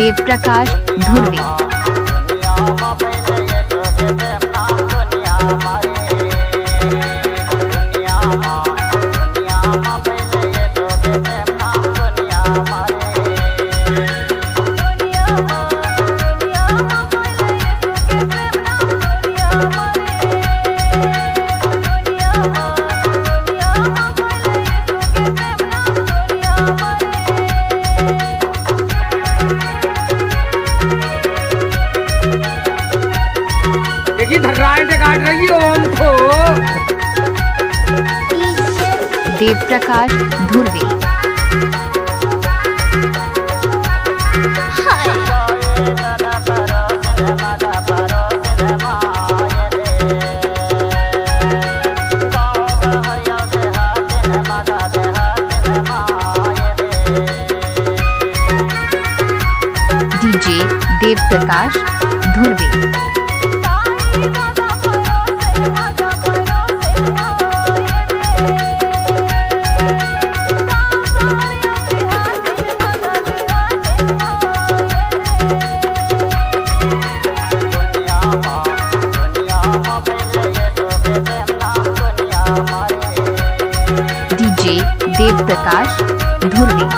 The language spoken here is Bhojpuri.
देव प्रकाश धुर्वे। काट रही हो हमको। देव प्रकाश धुर्वे। डीजे देव प्रकाश धुर्वे। डीजे देव प्रकाश धुर्वे।